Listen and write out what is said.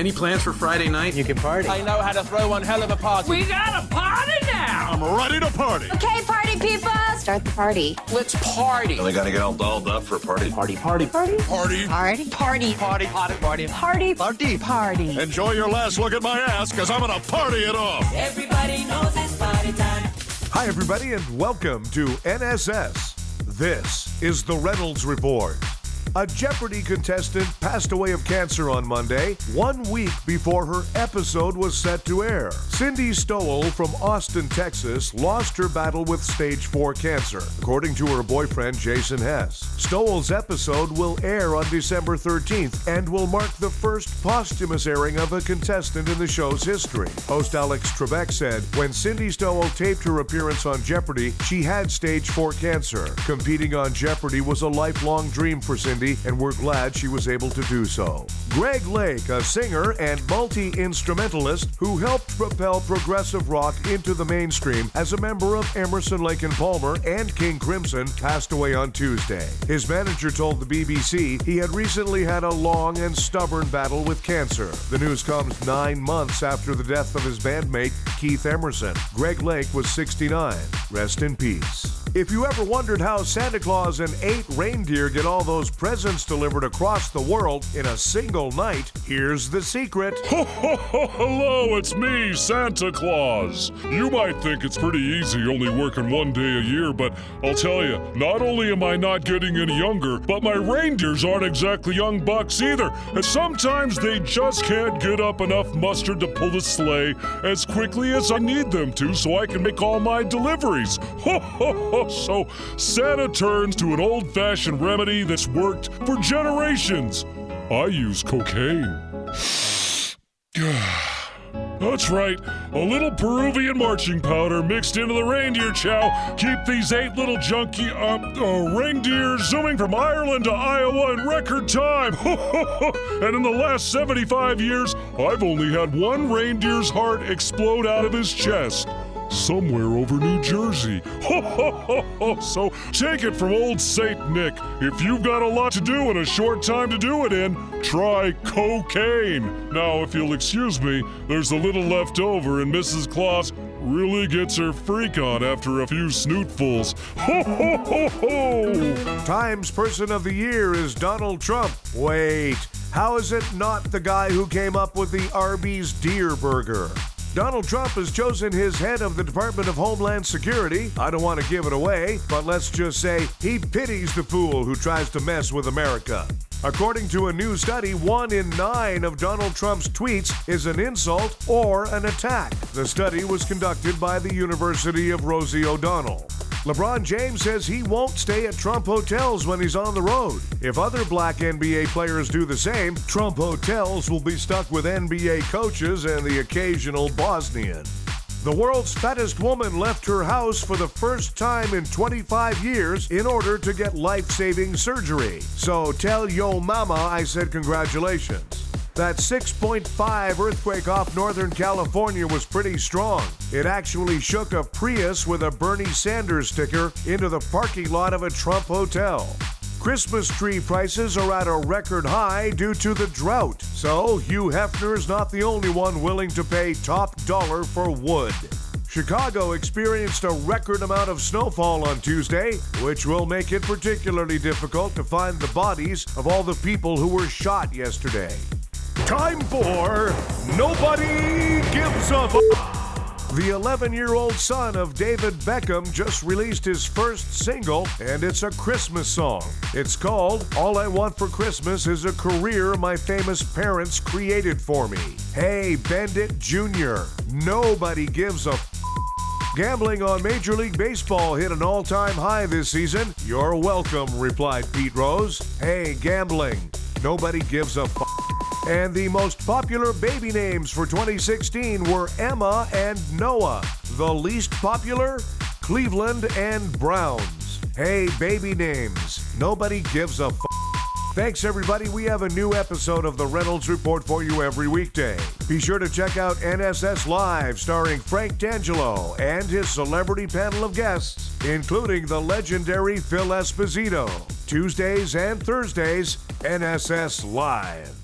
Any plans for Friday night? You can party. I know how to throw one hell of a party. We got a party now! I'm ready to party. Okay, party people, start the party. Let's party. They gotta get all dolled up for a party. Party, party. Party. Party. Party. Party. Party, party, party. Party. Party. Party. Enjoy your last look at my ass, because I'm gonna party it off. Everybody knows it's party time. Hi, everybody, and welcome to NSS. This is the Reynolds Report. A Jeopardy contestant passed away of cancer on Monday, 1 week before her episode was set to air. Cindy Stowell from Austin, Texas, lost her battle with stage 4 cancer, according to her boyfriend, Jason Hess. Stowell's episode will air on December 13th and will mark the first posthumous airing of a contestant in the show's history. Host Alex Trebek said, when Cindy Stowell taped her appearance on Jeopardy, she had stage 4 cancer. Competing on Jeopardy was a lifelong dream for Cindy, and we're glad she was able to do so. Greg Lake, a singer and multi-instrumentalist who helped propel progressive rock into the mainstream as a member of Emerson, Lake and Palmer and King Crimson, passed away on Tuesday. His manager told the BBC he had recently had a long and stubborn battle with cancer. The news comes 9 months after the death of his bandmate, Keith Emerson. Greg Lake was 69. Rest in peace. If you ever wondered how Santa Claus and 8 reindeer get all those presents delivered across the world in a single night, here's the secret. Ho, ho, ho, hello, it's me, Santa Claus. You might think it's pretty easy, only working 1 day a year, but I'll tell you, not only am I not getting any younger, but my reindeers aren't exactly young bucks either, and sometimes they just can't get up enough mustard to pull the sleigh as quickly as I need them to so I can make all my deliveries. Ho, ho, ho. So Santa turns to an old-fashioned remedy that's worked for generations. I use cocaine. That's right, a little Peruvian marching powder mixed into the reindeer chow. Keep these 8 little junky reindeers zooming from Ireland to Iowa in record time. And in the last 75 years, I've only had one reindeer's heart explode out of his chest. Somewhere over New Jersey. Ho, ho, ho, ho. So take it from old Saint Nick. If you've got a lot to do and a short time to do it in, try cocaine. Now, if you'll excuse me, there's a little left over and Mrs. Claus really gets her freak on after a few snootfuls. Ho, ho, ho, ho. Times Person of the Year is Donald Trump. Wait, how is it not the guy who came up with the Arby's Deer Burger? Donald Trump has chosen his head of the Department of Homeland Security. I don't want to give it away, but let's just say he pities the fool who tries to mess with America. According to a new study, 1 in 9 of Donald Trump's tweets is an insult or an attack. The study was conducted by the University of Rosie O'Donnell. LeBron James says he won't stay at Trump hotels when he's on the road. If other black NBA players do the same, Trump hotels will be stuck with NBA coaches and the occasional Bosnian. The world's fattest woman left her house for the first time in 25 years in order to get life-saving surgery. So tell yo mama I said congratulations. That 6.5 earthquake off Northern California was pretty strong. It actually shook a Prius with a Bernie Sanders sticker into the parking lot of a Trump hotel. Christmas tree prices are at a record high due to the drought, so Hugh Hefner's not the only one willing to pay top dollar for wood. Chicago experienced a record amount of snowfall on Tuesday, which will make it particularly difficult to find the bodies of all the people who were shot yesterday. Time for Nobody Gives a The 11-year-old son of David Beckham just released his first single, and it's a Christmas song. It's called All I Want for Christmas Is a Career My Famous Parents Created for Me. Hey, Bend It Jr., nobody gives a Gambling on Major League Baseball hit an all-time high this season. You're welcome, replied Pete Rose. Hey, gambling, nobody gives a And the most popular baby names for 2016 were Emma and Noah. The least popular, Cleveland and Browns. Hey, baby names, nobody gives a Thanks, everybody. We have a new episode of the Reynolds Report for you every weekday. Be sure to check out NSS Live, starring Frank D'Angelo and his celebrity panel of guests, including the legendary Phil Esposito. Tuesdays and Thursdays, NSS Live.